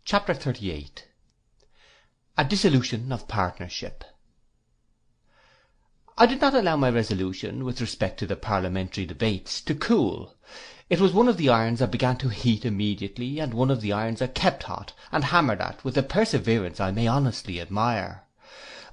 Chapter 38. A Dissolution of Partnership. I did not allow my resolution, with respect to the parliamentary debates, to cool. It was one of the irons I began to heat immediately, and one of the irons I kept hot, and hammered at with a perseverance I may honestly admire.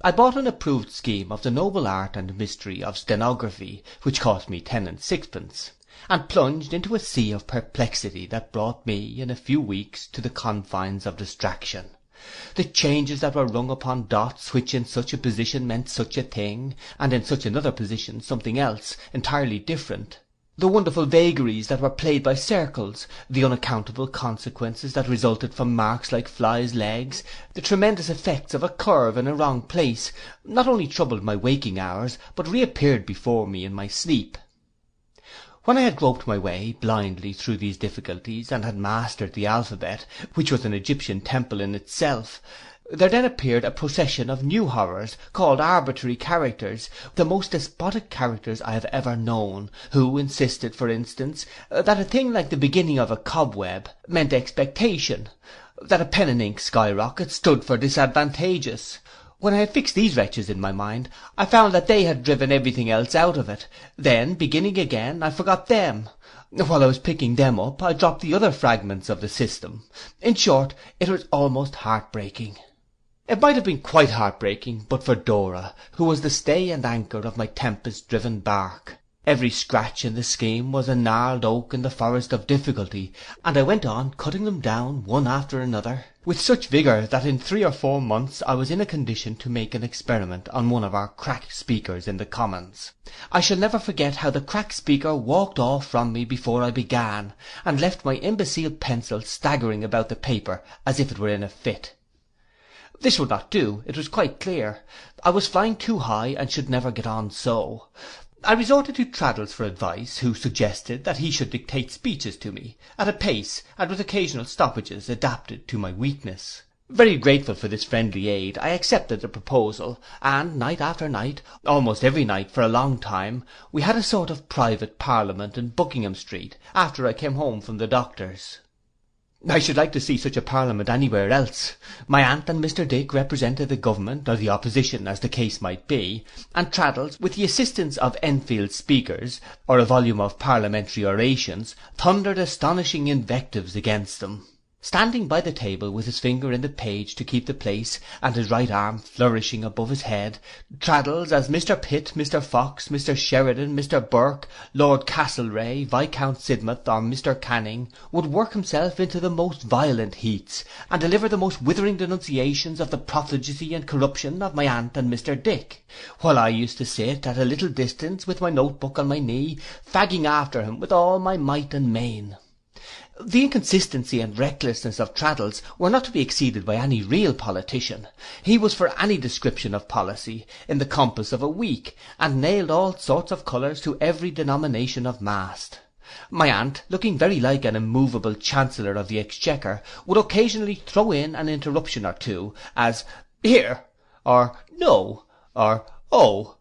I bought an approved scheme of the noble art and mystery of stenography, which cost me 10 and 6pence, and plunged into a sea of perplexity that brought me, in a few weeks, to the confines of distraction. The changes that were rung upon dots which in such a position meant such a thing, and in such another position something else, entirely different. The wonderful vagaries that were played by circles, the unaccountable consequences that resulted from marks like flies' legs, the tremendous effects of a curve in a wrong place, not only troubled my waking hours, but reappeared before me in my sleep. When I had groped my way blindly through these difficulties, and had mastered the alphabet, which was an Egyptian temple in itself, there then appeared a procession of new horrors, called arbitrary characters, the most despotic characters I have ever known, who insisted, for instance, that a thing like the beginning of a cobweb meant expectation, that a pen and ink skyrocket stood for disadvantageous. When I had fixed these wretches in my mind, I found that they had driven everything else out of it. Then, beginning again, I forgot them. While I was picking them up, I dropped the other fragments of the system. In short, it was almost heartbreaking. It might have been quite heartbreaking but for Dora, who was the stay and anchor of my tempest-driven bark. Every scratch in the scheme was a gnarled oak in the forest of difficulty, and I went on cutting them down one after another, with such vigour that in 3 or 4 months I was in a condition to make an experiment on one of our crack speakers in the Commons. I shall never forget how the crack speaker walked off from me before I began, and left my imbecile pencil staggering about the paper as if it were in a fit. This would not do, it was quite clear. I was flying too high, and should never get on so. I resorted to Traddles for advice, who suggested that he should dictate speeches to me, at a pace, and with occasional stoppages adapted to my weakness. Very grateful for this friendly aid, I accepted the proposal, and night after night, almost every night for a long time, we had a sort of private parliament in Buckingham Street, after I came home from the doctor's. I should like to see such a parliament anywhere else. My aunt and Mr. Dick represented the government, or the opposition, as the case might be, and Traddles, with the assistance of Enfield's speakers, or a volume of parliamentary orations, thundered astonishing invectives against them. Standing by the table with his finger in the page to keep the place, and his right arm flourishing above his head, Traddles, as Mr. Pitt, Mr. Fox, Mr. Sheridan, Mr. Burke, Lord Castlereagh, Viscount Sidmouth, or Mr. Canning, would work himself into the most violent heats, and deliver the most withering denunciations of the profligacy and corruption of my aunt and Mr. Dick, while I used to sit at a little distance with my notebook on my knee, fagging after him with all my might and main. The inconsistency and recklessness of Traddles were not to be exceeded by any real politician. He was for any description of policy, in the compass of a week, and nailed all sorts of colours to every denomination of mast. My aunt, looking very like an immovable Chancellor of the Exchequer, would occasionally throw in an interruption or two, as "Here," or "No," or "Oh,"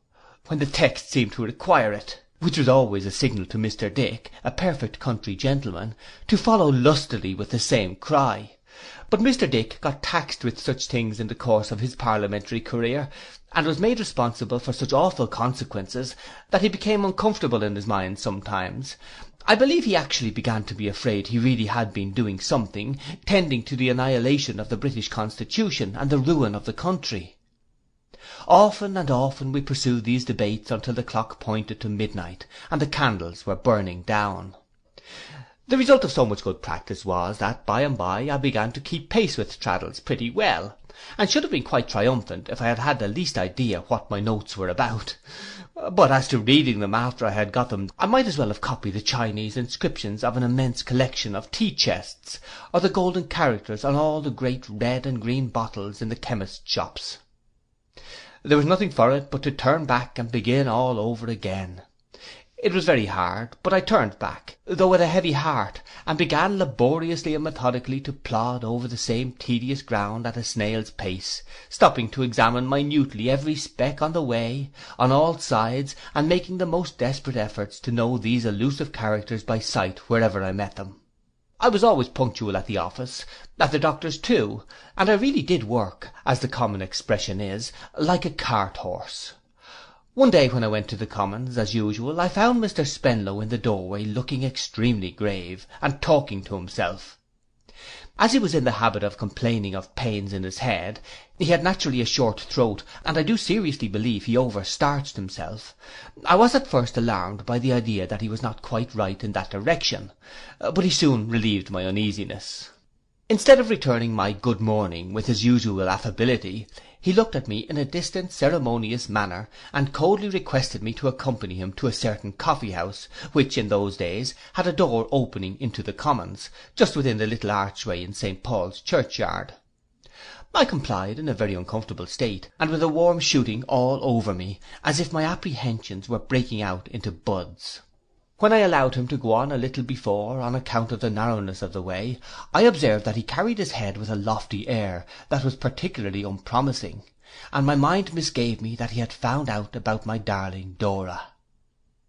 when the text seemed to require it, which was always a signal to Mr. Dick, a perfect country gentleman, to follow lustily with the same cry. But Mr. Dick got taxed with such things in the course of his parliamentary career, and was made responsible for such awful consequences, that he became uncomfortable in his mind sometimes. I believe he actually began to be afraid he really had been doing something, tending to the annihilation of the British Constitution and the ruin of the country. Often and often we pursued these debates until the clock pointed to midnight, and the candles were burning down. The result of so much good practice was, that by and by I began to keep pace with Traddles pretty well, and should have been quite triumphant if I had had the least idea what my notes were about. But as to reading them after I had got them, I might as well have copied the Chinese inscriptions of an immense collection of tea-chests, or the golden characters on all the great red and green bottles in the chemist's shops. There was nothing for it but to turn back and begin all over again. It was very hard, but I turned back, though with a heavy heart, and began laboriously and methodically to plod over the same tedious ground at a snail's pace, stopping to examine minutely every speck on the way, on all sides, and making the most desperate efforts to know these elusive characters by sight wherever I met them. I was always punctual at the office, at the doctor's too, and I really did work, as the common expression is, like a cart horse. One day when I went to the Commons, as usual, I found Mr. Spenlow in the doorway looking extremely grave, and talking to himself. As he was in the habit of complaining of pains in his head, he had naturally a short throat, and I do seriously believe he over-starched himself. I was at first alarmed by the idea that he was not quite right in that direction, but he soon relieved my uneasiness. Instead of returning my good morning with his usual affability, he looked at me in a distant ceremonious manner, and coldly requested me to accompany him to a certain coffee-house, which in those days had a door opening into the Commons, just within the little archway in St. Paul's churchyard. I complied in a very uncomfortable state, and with a warm shooting all over me, as if my apprehensions were breaking out into buds. When I allowed him to go on a little before, on account of the narrowness of the way, I observed that he carried his head with a lofty air that was particularly unpromising, and my mind misgave me that he had found out about my darling Dora.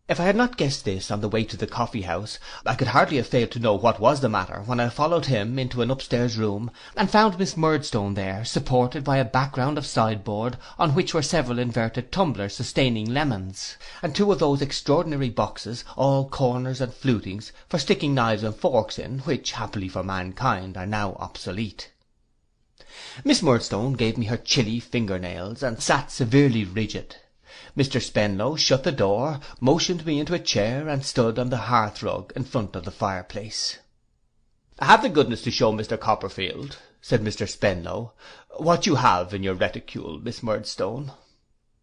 If I had not guessed this on the way to the coffee-house, I could hardly have failed to know what was the matter when I followed him into an upstairs room, and found Miss Murdstone there, supported by a background of sideboard, on which were several inverted tumblers sustaining lemons, and two of those extraordinary boxes, all corners and flutings, for sticking knives and forks in, which, happily for mankind, are now obsolete. Miss Murdstone gave me her chilly finger-nails, and sat severely rigid. Mr. Spenlow shut the door, motioned me into a chair, and stood on the hearth-rug in front of the fireplace. "Have the goodness to show Mr. Copperfield," said Mr. Spenlow, "what you have in your reticule, Miss Murdstone."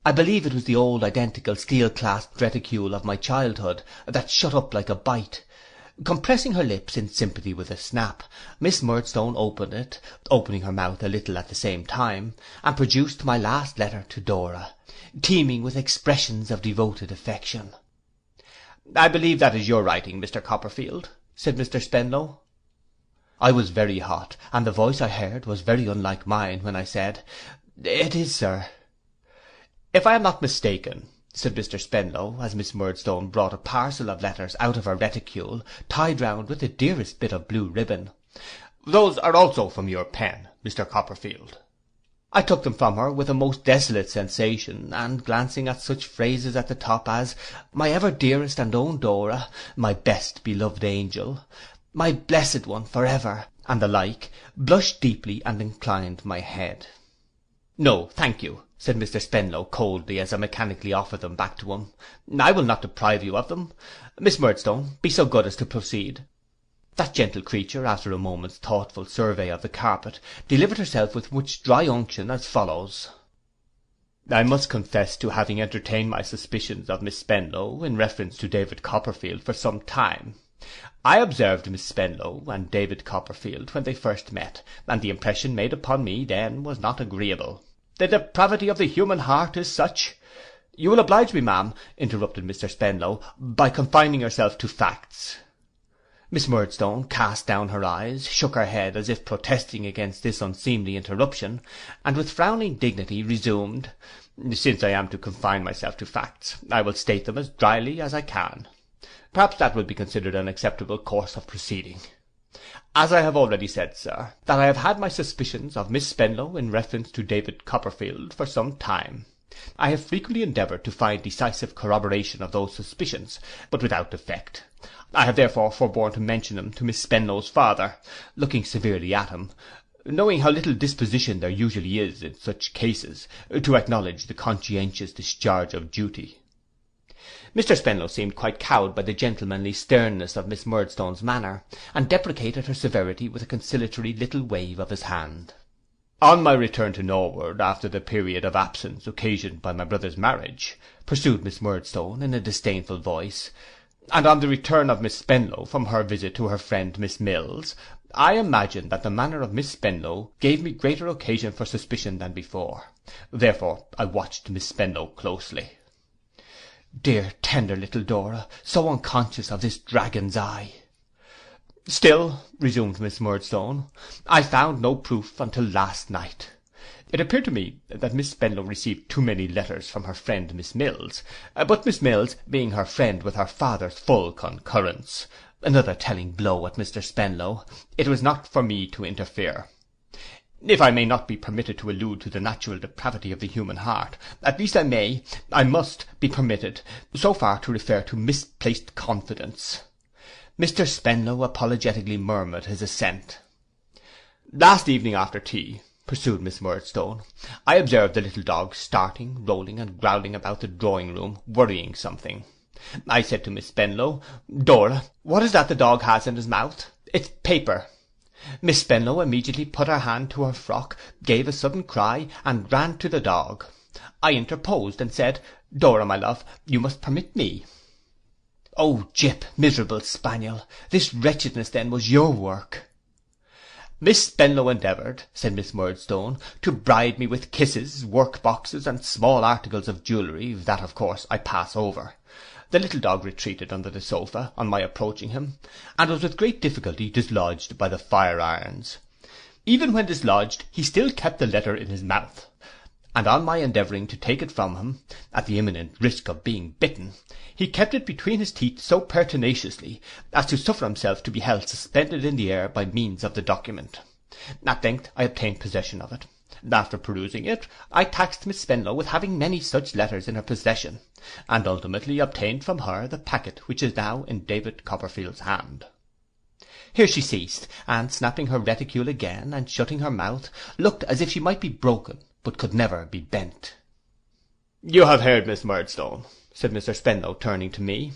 I believe it was the old identical steel-clasped reticule of my childhood, that shut up like a bite. Compressing her lips in sympathy with a snap, Miss Murdstone opened it, opening her mouth a little at the same time, and produced my last letter to Dora, teeming with expressions of devoted affection. "I believe that is your writing, Mr. Copperfield," said Mr. Spenlow. I was very hot, and the voice I heard was very unlike mine when I said, "It is, sir." "If I am not mistaken," said Mr. Spenlow, as Miss Murdstone brought a parcel of letters out of her reticule, tied round with the dearest bit of blue ribbon, "those are also from your pen, Mr. Copperfield." I took them from her with a most desolate sensation, and glancing at such phrases at the top as "my ever dearest and own Dora," "my best beloved angel," "my blessed one for ever," and the like, blushed deeply and inclined my head. "No, thank you," said Mr. Spenlow coldly, as I mechanically offered them back to him. "I will not deprive you of them. Miss Murdstone, be so good as to proceed." That gentle creature, after a moment's thoughtful survey of the carpet, delivered herself with much dry unction as follows. "I must confess to having entertained my suspicions of Miss Spenlow in reference to David Copperfield for some time. I observed Miss Spenlow and David Copperfield when they first met, and the impression made upon me then was not agreeable. The depravity of the human heart is such—" "You will oblige me, ma'am," interrupted Mr. Spenlow, "by confining yourself to facts." Miss Murdstone cast down her eyes, shook her head as if protesting against this unseemly interruption, and with frowning dignity resumed, "Since I am to confine myself to facts, I will state them as dryly as I can. Perhaps that will be considered an acceptable course of proceeding. As I have already said, sir, that I have had my suspicions of Miss Spenlow in reference to David Copperfield for some time. I have frequently endeavoured to find decisive corroboration of those suspicions, but without effect. I have therefore forborne to mention them to Miss Spenlow's father, looking severely at him, knowing how little disposition there usually is in such cases to acknowledge the conscientious discharge of duty." Mr. Spenlow seemed quite cowed by the gentlemanly sternness of Miss Murdstone's manner, and deprecated her severity with a conciliatory little wave of his hand. "On my return to Norwood, after the period of absence occasioned by my brother's marriage," pursued Miss Murdstone in a disdainful voice, "and on the return of Miss Spenlow from her visit to her friend Miss Mills, I imagined that the manner of Miss Spenlow gave me greater occasion for suspicion than before. Therefore I watched Miss Spenlow closely." Dear tender little Dora, so unconscious of this dragon's eye! "Still," resumed Miss Murdstone, "I found no proof until last night. It appeared to me that Miss Spenlow received too many letters from her friend Miss Mills, but Miss Mills being her friend with her father's full concurrence, Another telling blow at Mr. Spenlow. It was not for me to interfere. If I may not be permitted to allude to the natural depravity of the human heart, at least I must be permitted so far to refer to misplaced confidence. Mr. Spenlow apologetically murmured his assent. Last evening after tea, pursued Miss Murdstone, I observed the little dog starting, rolling, and growling about the drawing-room, worrying something. I said to Miss Spenlow, Dora, what is that the dog has in his mouth? It's paper. Miss Spenlow immediately put her hand to her frock, gave a sudden cry, and ran to the dog. I interposed, and said, Dora, my love, you must permit me. Oh, Jip, miserable spaniel, this wretchedness then was your work. Miss Spenlow endeavoured, said Miss Murdstone, to bribe me with kisses, work-boxes, and small articles of jewellery, that of course I pass over. The little dog retreated under the sofa, on my approaching him, and was with great difficulty dislodged by the fire-irons. Even when dislodged, he still kept the letter in his mouth, and on my endeavouring to take it from him, at the imminent risk of being bitten, he kept it between his teeth so pertinaciously as to suffer himself to be held suspended in the air by means of the document. At length I obtained possession of it. After perusing it, I taxed Miss Spenlow with having many such letters in her possession, and ultimately obtained from her the packet which is now in David Copperfield's hand. Here she ceased, and snapping her reticule again, and shutting her mouth, looked as if she might be broken, but could never be bent. You have heard, Miss Murdstone, said Mr. Spenlow, turning to me.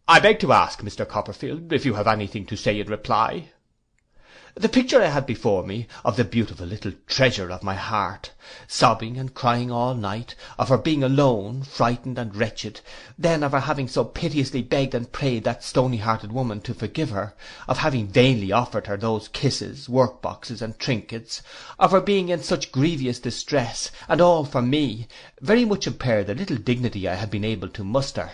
I beg to ask, Mr. Copperfield, if you have anything to say in reply. The picture I had before me of the beautiful little treasure of my heart, sobbing and crying all night, of her being alone, frightened and wretched, then of her having so piteously begged and prayed that stony-hearted woman to forgive her, of having vainly offered her those kisses, work-boxes, and trinkets, of her being in such grievous distress, and all for me, very much impaired the little dignity I had been able to muster.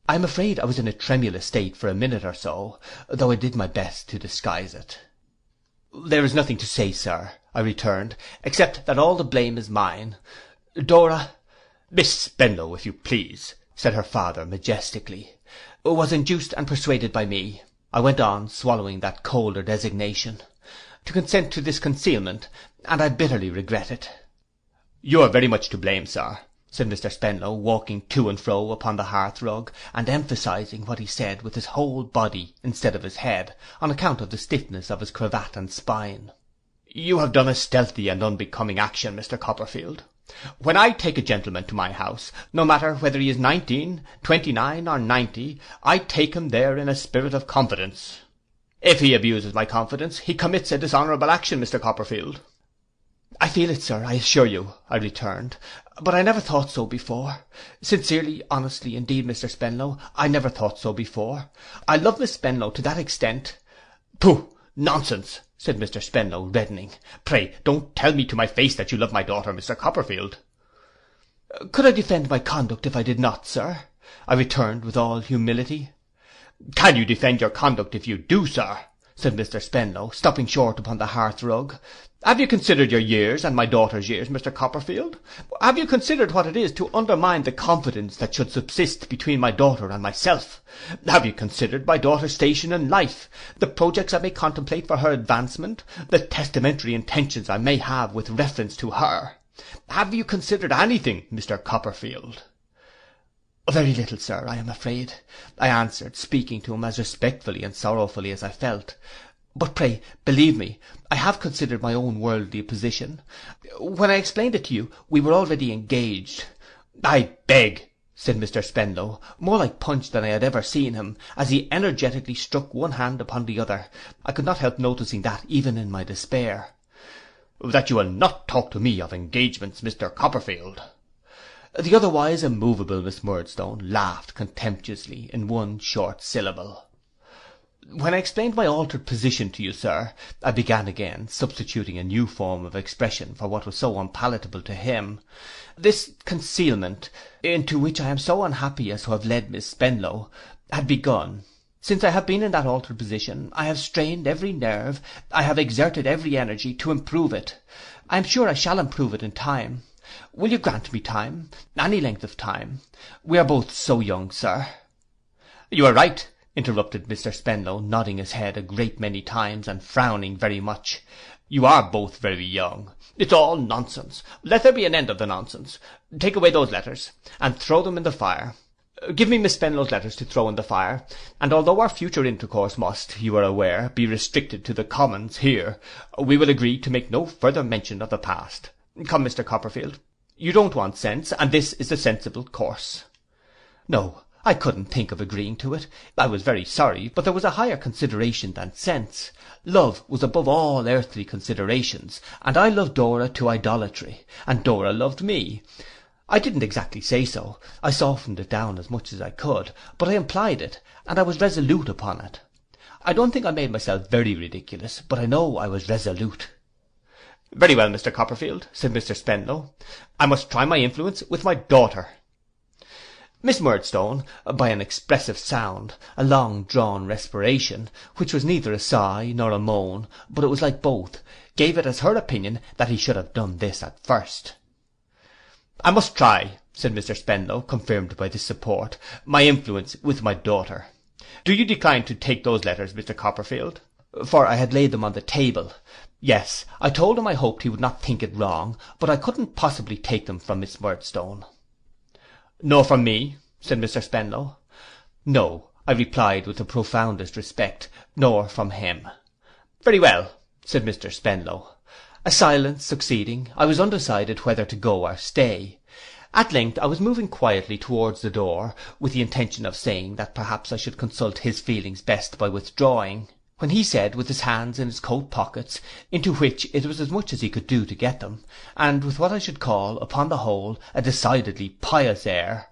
I am afraid I was in a tremulous state for a minute or so, though I did my best to disguise it. There is nothing to say, sir, I returned, except that all the blame is mine. Dora— Miss Spenlow, if you please, said her father majestically, was induced and persuaded by me, I went on, swallowing that colder designation, to consent to this concealment, and I bitterly regret it. You are very much to blame, sir, said Mr. Spenlow, walking to and fro upon the hearth-rug, and emphasizing what he said with his whole body instead of his head, on account of the stiffness of his cravat and spine. You have done a stealthy and unbecoming action, Mr. Copperfield. When I take a gentleman to my house, no matter whether he is 19, 29, or 90, I take him there in a spirit of confidence. If he abuses my confidence, he commits a dishonourable action, Mr. Copperfield. I feel it, sir, I assure you, I returned, but I never thought so before. Sincerely, honestly, indeed, Mr. Spenlow, I never thought so before. I love Miss Spenlow to that extent. Pooh, nonsense, said Mr. Spenlow, reddening. Pray, don't tell me to my face that you love my daughter, Mr. Copperfield. Could I defend my conduct if I did not, sir? I returned with all humility. Can you defend your conduct if you do, sir? Said Mr. Spenlow, stopping short upon the hearth-rug. Have you considered your years and my daughter's years, Mr. Copperfield? Have you considered what it is to undermine the confidence that should subsist between my daughter and myself? Have you considered my daughter's station in life, the projects I may contemplate for her advancement, the testamentary intentions I may have with reference to her? Have you considered anything, Mr. Copperfield? Very little, sir, I am afraid, I answered, speaking to him as respectfully and sorrowfully as I felt. But pray, believe me, I have considered my own worldly position. When I explained it to you, we were already engaged. I beg, said Mr. Spenlow, more like Punch than I had ever seen him, as he energetically struck one hand upon the other. I could not help noticing that even in my despair. That you will not talk to me of engagements, Mr. Copperfield. The otherwise immovable Miss Murdstone laughed contemptuously in one short syllable. When I explained my altered position to you, sir, I began again, substituting a new form of expression for what was so unpalatable to him. This concealment, into which I am so unhappy as to have led Miss Spenlow, had begun. Since I have been in that altered position, I have strained every nerve, I have exerted every energy to improve it. I am sure I shall improve it in time. Will you grant me time, any length of time? We are both so young, sir. You are right, interrupted Mr. Spenlow, nodding his head a great many times and frowning very much. You are both very young. It's all nonsense. Let there be an end of the nonsense. Take away those letters, and throw them in the fire. Give me Miss Spenlow's letters to throw in the fire, and although our future intercourse must, you are aware, be restricted to the commons here, we will agree to make no further mention of the past. Come, Mr. Copperfield, you don't want sense, and this is the sensible course.' No, I couldn't think of agreeing to it. I was very sorry, but there was a higher consideration than sense. Love was above all earthly considerations, and I loved Dora to idolatry, and Dora loved me. I didn't exactly say so. I softened it down as much as I could, but I implied it, and I was resolute upon it. I don't think I made myself very ridiculous, but I know I was resolute. 'Very well, Mr. Copperfield,' said Mr. Spenlow, 'I must try my influence with my daughter.' Miss Murdstone, by an expressive sound, a long-drawn respiration, which was neither a sigh nor a moan, but it was like both, gave it as her opinion that he should have done this at first. 'I must try,' said Mr. Spenlow, confirmed by this support, 'my influence with my daughter. Do you decline to take those letters, Mr. Copperfield?' For I had laid them on the table. Yes, I told him I hoped he would not think it wrong, but I couldn't possibly take them from Miss Murdstone. 'Nor from me?' said Mr. Spenlow. 'No,' I replied with the profoundest respect, 'nor from him.' 'Very well,' said Mr. Spenlow. A silence succeeding, I was undecided whether to go or stay. At length I was moving quietly towards the door, with the intention of saying that perhaps I should consult his feelings best by withdrawing, when he said, with his hands in his coat pockets, into which it was as much as he could do to get them, and with what I should call, upon the whole, a decidedly pious air,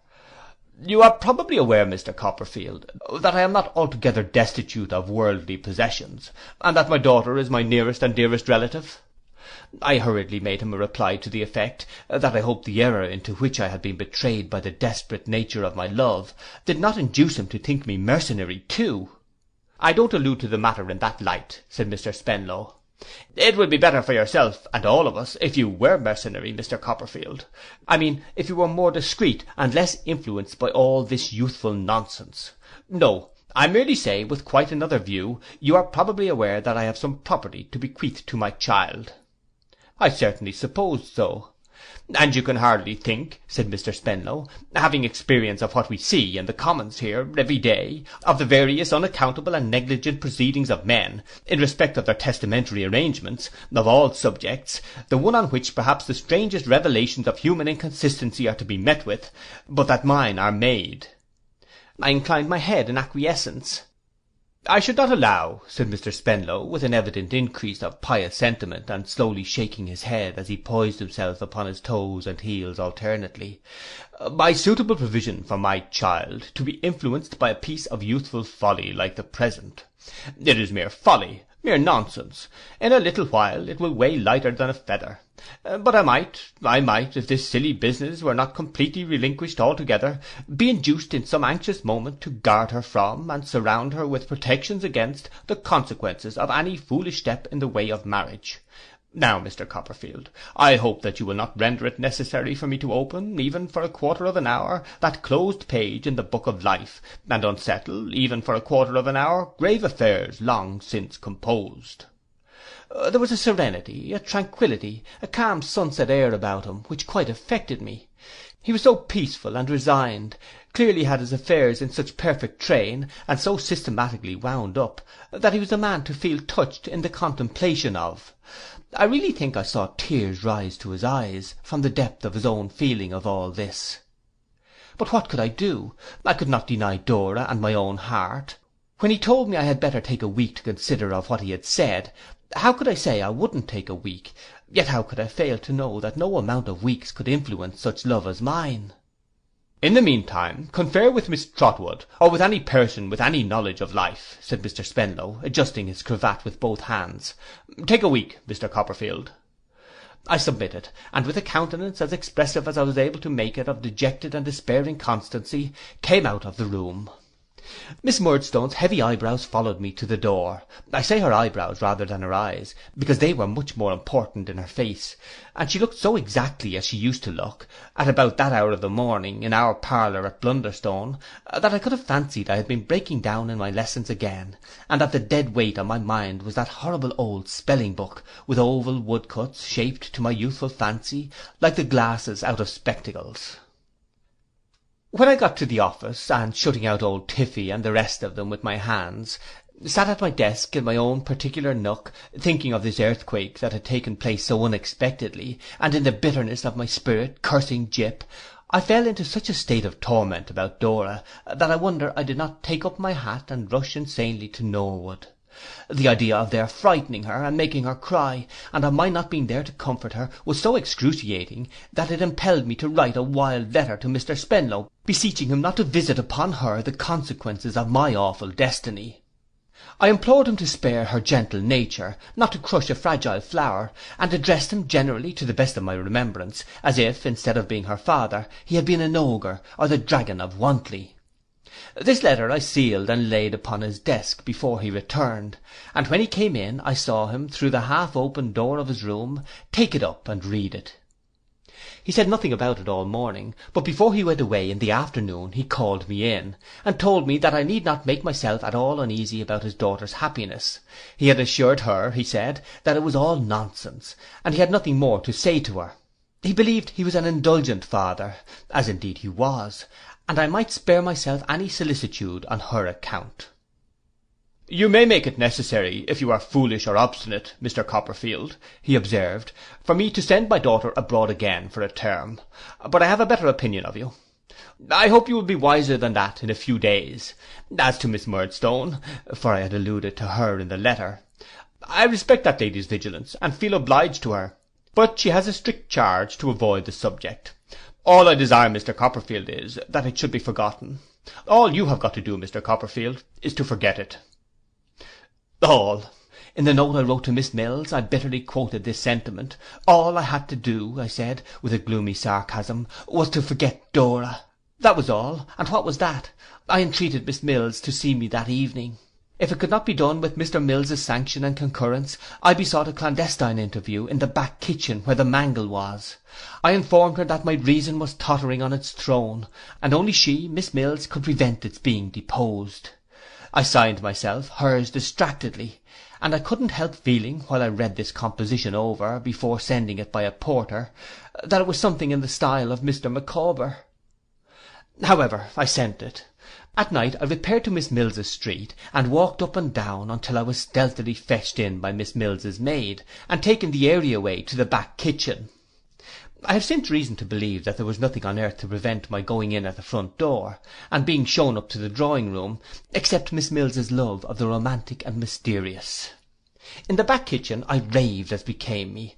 'You are probably aware, Mr. Copperfield, that I am not altogether destitute of worldly possessions, and that my daughter is my nearest and dearest relative.' I hurriedly made him a reply to the effect that I hoped the error into which I had been betrayed by the desperate nature of my love did not induce him to think me mercenary too. 'I don't allude to the matter in that light,' said Mr. Spenlow. 'It would be better for yourself and all of us if you were mercenary, Mr. Copperfield. I mean, if you were more discreet and less influenced by all this youthful nonsense. No, I merely say, with quite another view, you are probably aware that I have some property to bequeath to my child.' 'I certainly supposed so.' 'And you can hardly think,' said Mr. Spenlow, 'having experience of what we see in the commons here every day, of the various unaccountable and negligent proceedings of men, in respect of their testamentary arrangements, of all subjects, the one on which perhaps the strangest revelations of human inconsistency are to be met with, but that mine are made.' I inclined my head in acquiescence. 'I should not allow,' said Mr. Spenlow, with an evident increase of pious sentiment, and slowly shaking his head as he poised himself upon his toes and heels alternately, 'my suitable provision for my child to be influenced by a piece of youthful folly like the present. It is mere folly, mere nonsense. In a little while it will weigh lighter than a feather. But I might, if this silly business were not completely relinquished altogether, be induced in some anxious moment to guard her from, and surround her with protections against, the consequences of any foolish step in the way of marriage. Now, Mr. Copperfield, I hope that you will not render it necessary for me to open, even for a quarter of an hour, that closed page in the book of life, and unsettle, even for a quarter of an hour, grave affairs long since composed.' There was a serenity, a tranquillity, a calm sunset air about him, which quite affected me. He was so peaceful and resigned, clearly had his affairs in such perfect train, and so systematically wound up, that he was a man to feel touched in the contemplation of. I really think I saw tears rise to his eyes, from the depth of his own feeling of all this. But what could I do? I could not deny Dora and my own heart. When he told me I had better take a week to consider of what he had said, how could I say I wouldn't take a week? Yet how could I fail to know that no amount of weeks could influence such love as mine? 'In the meantime, confer with Miss Trotwood, or with any person with any knowledge of life,' said Mr. Spenlow, adjusting his cravat with both hands. 'Take a week, Mr. Copperfield.' I submitted, and with a countenance as expressive as I was able to make it of dejected and despairing constancy, came out of the room. Miss Murdstone's heavy eyebrows followed me to the door. I say her eyebrows rather than her eyes, because they were much more important in her face, and she looked so exactly as she used to look, at about that hour of the morning, in our parlour at Blunderstone, that I could have fancied I had been breaking down in my lessons again, and that the dead weight on my mind was that horrible old spelling book, with oval woodcuts, shaped to my youthful fancy like the glasses out of spectacles. When I got to the office, and shutting out old Tiffy and the rest of them with my hands, sat at my desk in my own particular nook, thinking of this earthquake that had taken place so unexpectedly, and in the bitterness of my spirit cursing Gyp, I fell into such a state of torment about Dora, that I wonder I did not take up my hat and rush insanely to Norwood. The idea of their frightening her, and making her cry, and of my not being there to comfort her, was so excruciating, that it impelled me to write a wild letter to Mr. Spenlow, beseeching him not to visit upon her the consequences of my awful destiny. I implored him to spare her gentle nature, not to crush a fragile flower, and addressed him generally, to the best of my remembrance, as if, instead of being her father, he had been an ogre, or the dragon of Wantley. This letter I sealed and laid upon his desk before he returned, and when he came in I saw him, through the half-open door of his room, take it up and read it. He said nothing about it all morning, but before he went away in the afternoon he called me in, and told me that I need not make myself at all uneasy about his daughter's happiness. He had assured her, he said, that it was all nonsense, and he had nothing more to say to her. He believed he was an indulgent father, as indeed he was, and I might spare myself any solicitude on her account. You may make it necessary, if you are foolish or obstinate, Mr. Copperfield, he observed, for me to send my daughter abroad again for a term, but I have a better opinion of you. I hope you will be wiser than that in a few days. As to Miss Murdstone, for I had alluded to her in the letter, I respect that lady's vigilance, and feel obliged to her, but she has a strict charge to avoid the subject. All I desire, Mr. Copperfield, is, that it should be forgotten. All you have got to do, Mr. Copperfield, is to forget it. All. In the note I wrote to Miss Mills, I bitterly quoted this sentiment. All I had to do, I said, with a gloomy sarcasm, was to forget Dora. That was all, and what was that? I entreated Miss Mills to see me that evening. If it could not be done with Mr. Mills's sanction and concurrence, I besought a clandestine interview in the back kitchen where the mangle was. I informed her that my reason was tottering on its throne, and only she, Miss Mills, could prevent its being deposed. I signed myself hers distractedly, and I couldn't help feeling, while I read this composition over, before sending it by a porter, that it was something in the style of Mr. Micawber. However, I sent it. At night I repaired to Miss Mills's street, and walked up and down until I was stealthily fetched in by Miss Mills's maid, and taken the area way to the back kitchen. I have since reason to believe that there was nothing on earth to prevent my going in at the front door, and being shown up to the drawing-room, except Miss Mills's love of the romantic and mysterious. In the back kitchen I raved as became me.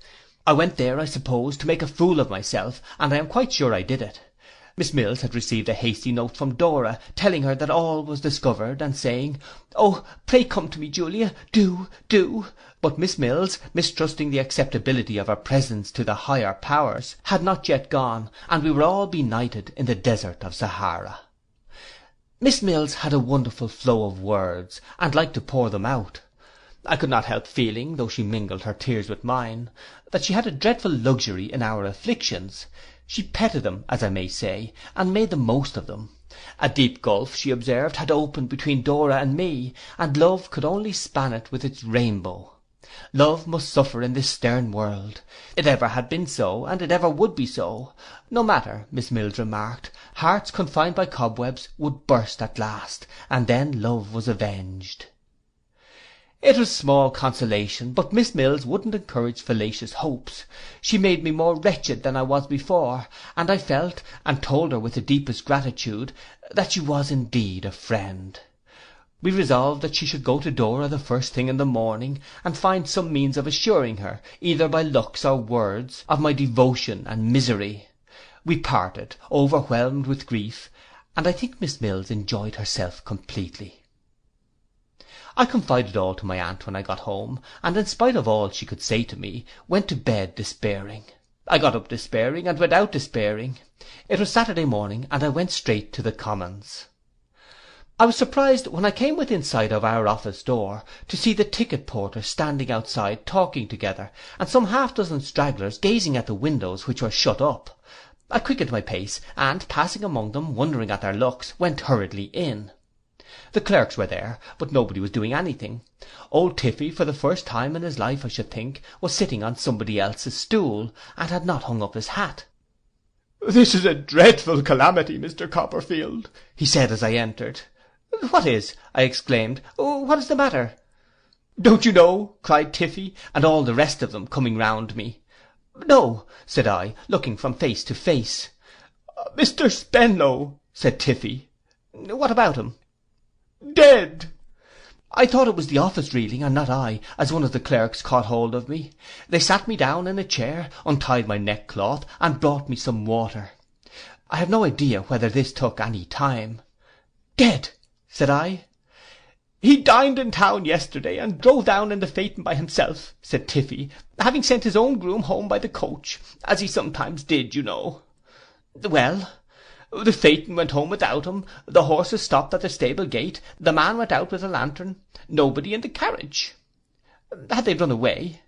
I went there, I suppose, to make a fool of myself, and I am quite sure I did it. Miss Mills had received a hasty note from Dora, telling her that all was discovered, and saying, "Oh, pray come to me, Julia, do." But Miss Mills, mistrusting the acceptability of her presents to the higher powers, had not yet gone, and we were all benighted in the desert of Sahara. Miss Mills had a wonderful flow of words, and liked to pour them out. I could not help feeling, though she mingled her tears with mine, that she had a dreadful luxury in our afflictions. She petted them, as I may say, and made the most of them. A deep gulf, she observed, had opened between Dora and me, and love could only span it with its rainbow. Love must suffer in this stern world. It ever had been so, and it ever would be so. No matter, Miss Mills remarked, hearts confined by cobwebs would burst at last, and then love was avenged. It was small consolation, but Miss Mills wouldn't encourage fallacious hopes. She made me more wretched than I was before, and I felt, and told her with the deepest gratitude, that she was indeed a friend. We resolved that she should go to Dora the first thing in the morning, and find some means of assuring her, either by looks or words, of my devotion and misery. We parted, overwhelmed with grief, and I think Miss Mills enjoyed herself completely. I confided all to my aunt when I got home, and in spite of all she could say to me, went to bed despairing. I got up despairing, and went out despairing. It was Saturday morning, and I went straight to the Commons. I was surprised when I came within sight of our office door to see the ticket porters standing outside talking together, and some half dozen stragglers gazing at the windows which were shut up. I quickened my pace, and passing among them, wondering at their looks, went hurriedly in. The clerks were there, but nobody was doing anything. Old Tiffy, for the first time in his life I should think, was sitting on somebody else's stool, and had not hung up his hat. "This is a dreadful calamity, Mr. Copperfield," he said as I entered. "What is?" I exclaimed. "What is the matter?" "Don't you know?" cried Tiffy, and all the rest of them coming round me. "No," said I, looking from face to face. "Mr. Spenlow," said Tiffy. "What about him?" "Dead." I thought it was the office reeling, and not I, as one of the clerks caught hold of me. They sat me down in a chair, untied my neckcloth, and brought me some water. I have no idea whether this took any time. "Dead," said I. "He dined in town yesterday, and drove down in the phaeton by himself," said Tiffy, "having sent his own groom home by the coach, as he sometimes did, you know." "Well?" "The phaeton went home without him, the horses stopped at the stable gate, the man went out with a lantern, nobody in the carriage." "Had they run away?"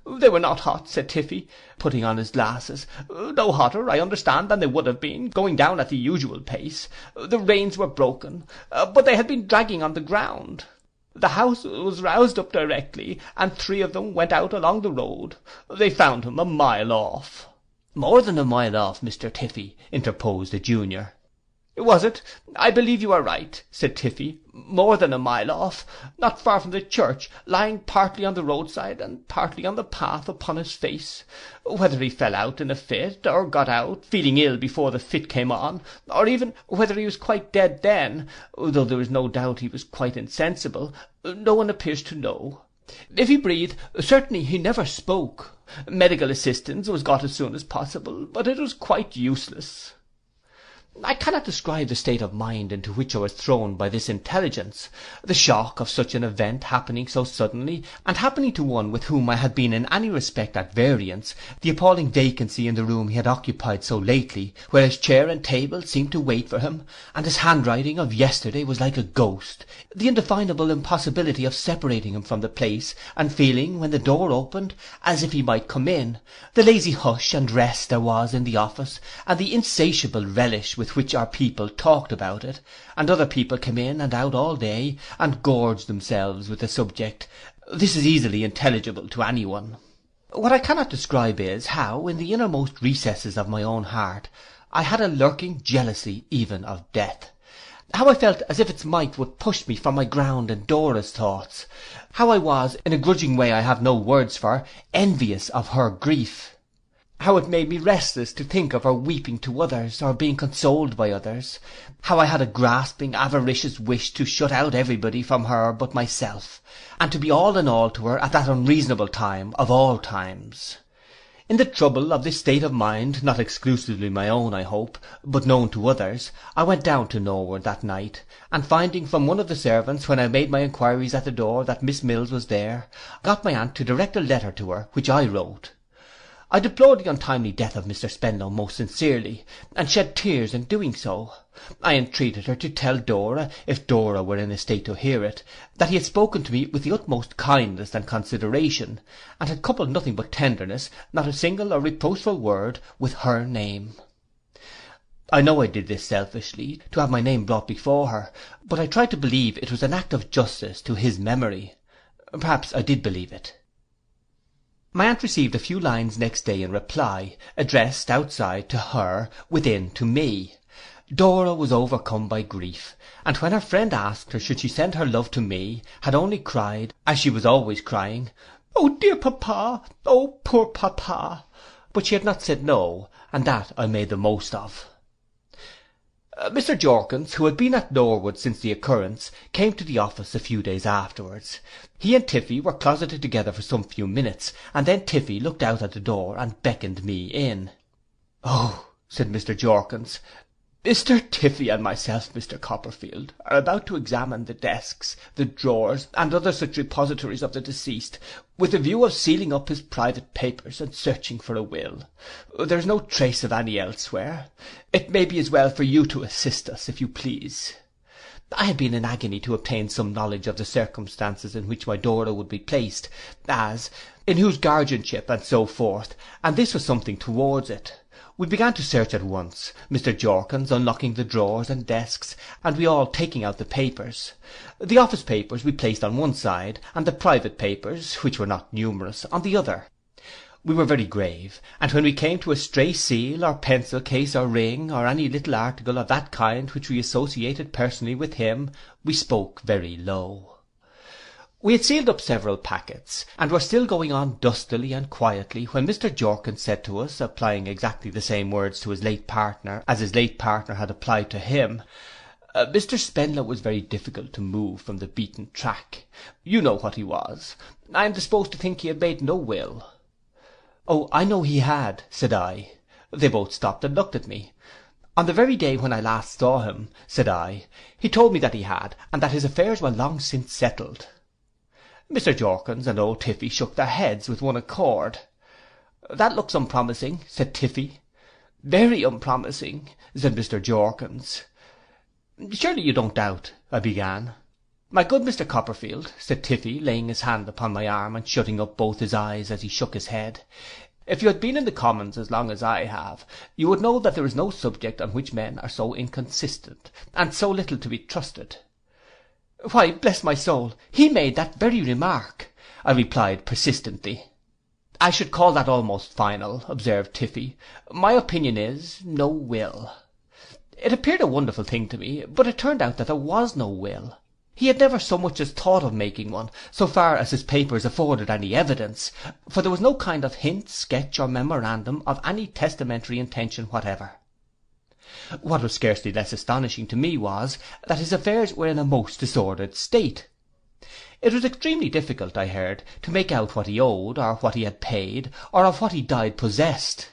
"They were not hot," said Tiffy, putting on his glasses. "No hotter, I understand, than they would have been, going down at the usual pace. The reins were broken, but they had been dragging on the ground. The house was roused up directly, and 3 of them went out along the road. They found him a mile off." "More than a mile off, Mr. Tiffy," interposed the junior. "Was it? I believe you are right," said Tiffy. "More than a mile off, not far from the church, lying partly on the roadside and partly on the path upon his face. Whether he fell out in a fit, or got out, feeling ill before the fit came on, or even whether he was quite dead then, though there is no doubt he was quite insensible, no one appears to know. If he breathed, certainly he never spoke. Medical assistance was got as soon as possible, but it was quite useless." I cannot describe the state of mind into which I was thrown by this intelligence. The shock of such an event happening so suddenly, and happening to one with whom I had been in any respect at variance, the appalling vacancy in the room he had occupied so lately, where his chair and table seemed to wait for him, and his handwriting of yesterday was like a ghost, the indefinable impossibility of separating him from the place, and feeling, when the door opened, as if he might come in, the lazy hush and rest there was in the office, and the insatiable relish with which our people talked about it, and other people came in and out all day, and gorged themselves with the subject. This is easily intelligible to any one. What I cannot describe is, how, in the innermost recesses of my own heart, I had a lurking jealousy even of death. How I felt as if its might would push me from my ground in Dora's thoughts. How I was, in a grudging way I have no words for, envious of her grief. How it made me restless to think of her weeping to others, or being consoled by others. How I had a grasping, avaricious wish to shut out everybody from her but myself, and to be all in all to her at that unreasonable time of all times. In the trouble of this state of mind, not exclusively my own, I hope, but known to others, I went down to Norwood that night, and finding from one of the servants, when I made my inquiries at the door, that Miss Mills was there, got my aunt to direct a letter to her, which I wrote. I deplored the untimely death of Mr. Spenlow most sincerely, and shed tears in doing so. I entreated her to tell Dora, if Dora were in a state to hear it, that he had spoken to me with the utmost kindness and consideration, and had coupled nothing but tenderness, not a single or reproachful word, with her name. I know I did this selfishly, to have my name brought before her, but I tried to believe it was an act of justice to his memory. Perhaps I did believe it. My aunt received a few lines next day in reply, addressed outside to her, within to me. Dora was overcome by grief, and when her friend asked her should she send her love to me, had only cried, as she was always crying, "Oh, dear papa! Oh, poor papa!" But she had not said no, and that I made the most of. Mr. Jorkins, who had been at Norwood since the occurrence, came to the office a few days afterwards. He and Tiffy were closeted together for some few minutes, and then Tiffy looked out at the door and beckoned me in. "Oh," said Mr. Jorkins, "Mr. Tiffy and myself, Mr. Copperfield, are about to examine the desks, the drawers, and other such repositories of the deceased, with the view of sealing up his private papers and searching for a will. There is no trace of any elsewhere. It may be as well for you to assist us, if you please." I had been in agony to obtain some knowledge of the circumstances in which my Dora would be placed, as, in whose guardianship, and so forth, and this was something towards it. We began to search at once, Mr. Jorkins unlocking the drawers and desks, and we all taking out the papers. The office papers we placed on one side, and the private papers, which were not numerous, on the other. We were very grave, and when we came to a stray seal, or pencil case, or ring, or any little article of that kind which we associated personally with him, we spoke very low. We had sealed up several packets, and were still going on dustily and quietly, when Mr. Jorkins said to us, applying exactly the same words to his late partner as his late partner had applied to him, Mr. Spenlow was very difficult to move from the beaten track. You know what he was. I am disposed to think he had made no will. Oh, I know he had, said I. They both stopped and looked at me. On the very day when I last saw him, said I, he told me that he had, and that his affairs were long since settled. Mr. Jorkins and old Tiffy shook their heads with one accord. That looks unpromising, said Tiffy. Very unpromising, said Mr. Jorkins. Surely you don't doubt, I began. My good Mr. Copperfield, said Tiffy, laying his hand upon my arm and shutting up both his eyes as he shook his head, if you had been in the Commons as long as I have, you would know that there is no subject on which men are so inconsistent, and so little to be trusted. Why, bless my soul, he made that very remark, I replied persistently. I should call that almost final, observed Tiffy. My opinion is, no will. It appeared a wonderful thing to me, but it turned out that there was no will. He had never so much as thought of making one, so far as his papers afforded any evidence, for there was no kind of hint, sketch, or memorandum of any testamentary intention whatever. What was scarcely less astonishing to me was, that his affairs were in a most disordered state. It was extremely difficult, I heard, to make out what he owed, or what he had paid, or of what he died possessed.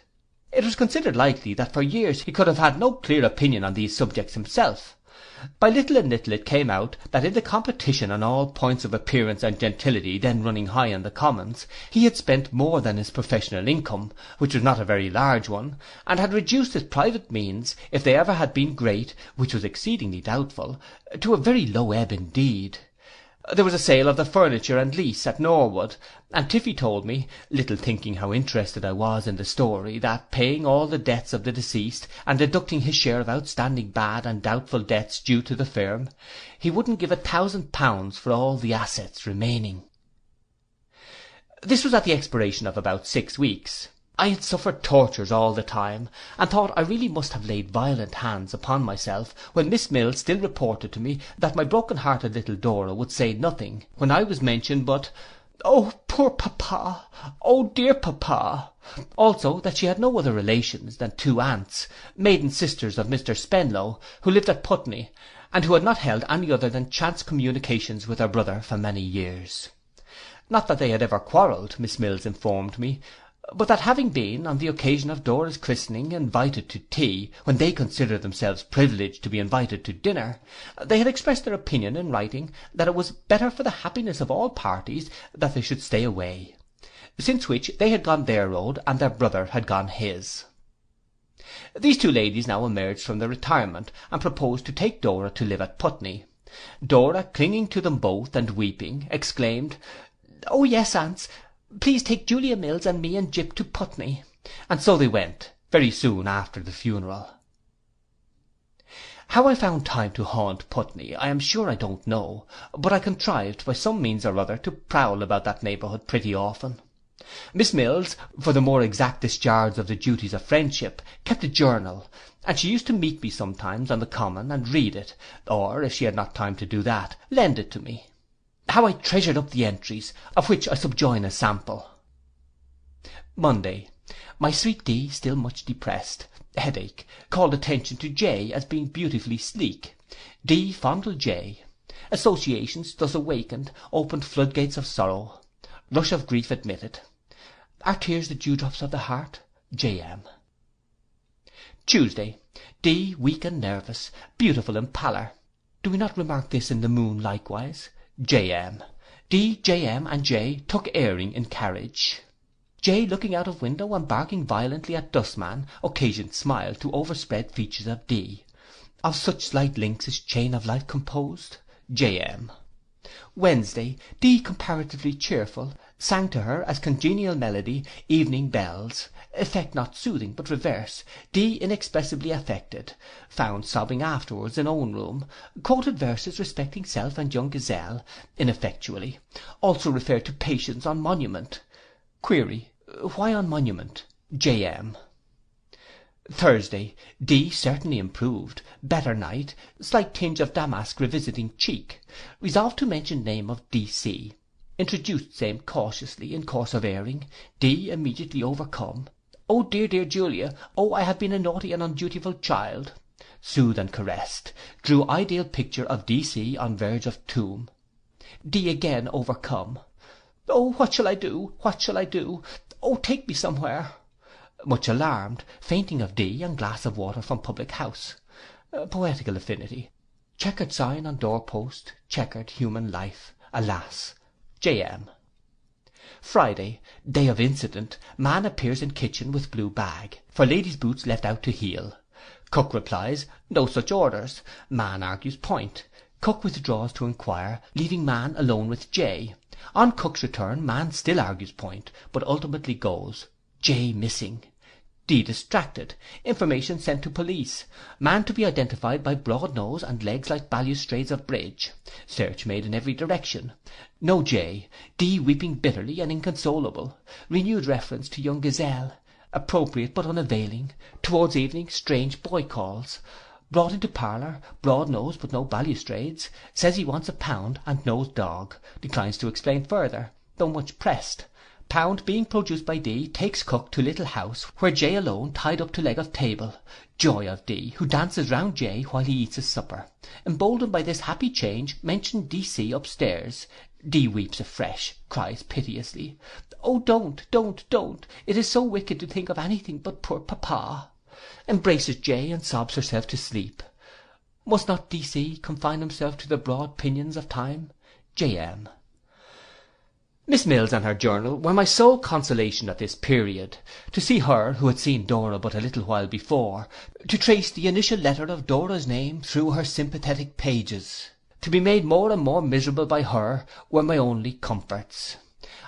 It was considered likely that for years he could have had no clear opinion on these subjects himself. By little and little it came out that in the competition on all points of appearance and gentility then running high in the Commons, he had spent more than his professional income, which was not a very large one, and had reduced his private means, if they ever had been great, which was exceedingly doubtful, to a very low ebb indeed. There was a sale of the furniture and lease at Norwood, and Tiffy told me, little thinking how interested I was in the story, that paying all the debts of the deceased, and deducting his share of outstanding bad and doubtful debts due to the firm, he wouldn't give £1,000 for all the assets remaining. This was at the expiration of about 6 weeks. I had suffered tortures all the time, and thought I really must have laid violent hands upon myself, when Miss Mills still reported to me that my broken-hearted little Dora would say nothing, when I was mentioned, but, "Oh, poor papa! Oh, dear papa!" Also that she had no other relations than 2 aunts, maiden sisters of Mr. Spenlow, who lived at Putney, and who had not held any other than chance communications with her brother for many years. Not that they had ever quarrelled, Miss Mills informed me, but that having been, on the occasion of Dora's christening, invited to tea, when they considered themselves privileged to be invited to dinner, they had expressed their opinion in writing that it was better for the happiness of all parties that they should stay away, since which they had gone their road, and their brother had gone his. These 2 ladies now emerged from their retirement, and proposed to take Dora to live at Putney. Dora, clinging to them both, and weeping, exclaimed, "Oh yes, aunts, please take Julia Mills and me and Jip to Putney," and so they went, very soon after the funeral. How I found time to haunt Putney, I am sure I don't know, but I contrived, by some means or other, to prowl about that neighbourhood pretty often. Miss Mills, for the more exact discharge of the duties of friendship, kept a journal, and she used to meet me sometimes on the common and read it, or, if she had not time to do that, lend it to me. How I treasured up the entries, of which I subjoin a sample. Monday. My sweet D still much depressed. Headache. Called attention to J as being beautifully sleek. D fondled J. Associations thus awakened opened floodgates of sorrow. Rush of grief admitted. Are tears the dewdrops of the heart? J.M. Tuesday. D weak and nervous, beautiful in pallor. Do we not remark this in the moon likewise? J.M. D, J.M. and J took airing in carriage. J looking out of window and barking violently at dustman occasioned smile to overspread features of D. Of such slight links is chain of life composed. J.M. Wednesday, D. comparatively cheerful, sang to her as congenial melody evening bells, effect not soothing but reverse. D. inexpressibly affected, found sobbing afterwards in own room, quoted verses respecting self and young gazelle, ineffectually, also referred to patience on monument. Query, why on monument? J.M. Thursday, D. certainly improved, better night, slight tinge of damask revisiting cheek, resolved to mention name of D.C. Introduced same cautiously in course of airing. D. immediately overcome. Oh dear, dear Julia, oh I have been a naughty and undutiful child. Soothed and caressed, drew ideal picture of D.C. on verge of tomb. D. again overcome. Oh, what shall I do? What shall I do? Oh, take me somewhere. Much alarmed, fainting of D. and glass of water from public house. Poetical affinity. Checkered sign on door post, checkered human life. Alas. J.M. Friday, day of incident. Man appears in kitchen with blue bag, for ladies' boots left out to heel. Cook replies, no such orders. Man argues point. Cook withdraws to inquire, leaving man alone with J. On Cook's return, man still argues point, but ultimately goes. J. missing. D. distracted. Information sent to police. Man to be identified by broad nose and legs like balustrades of bridge. Search made in every direction. No J. D. weeping bitterly and inconsolable. Renewed reference to young gazelle. Appropriate but unavailing. Towards evening strange boy calls. Brought into parlour, broad nose but no balustrades. Says he wants £1 and knows dog. Declines to explain further, though much pressed. Pound being produced by D. takes Cook to little house, where J. alone tied up to leg of table. Joy of D. who dances round J. while he eats his supper. Emboldened by this happy change, mention D.C. upstairs. D. weeps afresh, cries piteously, oh don't, it is so wicked to think of anything but poor papa. Embraces J. and sobs herself to sleep. Must not D.C. confine himself to the broad pinions of time? J.M. Miss Mills and her journal were my sole consolation at this period. To see her, who had seen Dora but a little while before, to trace the initial letter of Dora's name through her sympathetic pages, to be made more and more miserable by her, were my only comforts.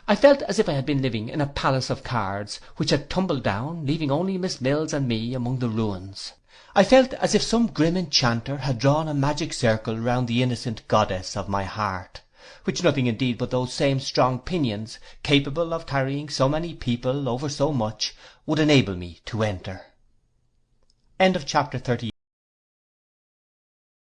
I felt as if I had been living in a palace of cards, which had tumbled down, leaving only Miss Mills and me among the ruins. I felt as if some grim enchanter had drawn a magic circle round the innocent goddess of my heart, which nothing indeed but those same strong pinions, capable of carrying so many people over so much, would enable me to enter. End of chapter 38.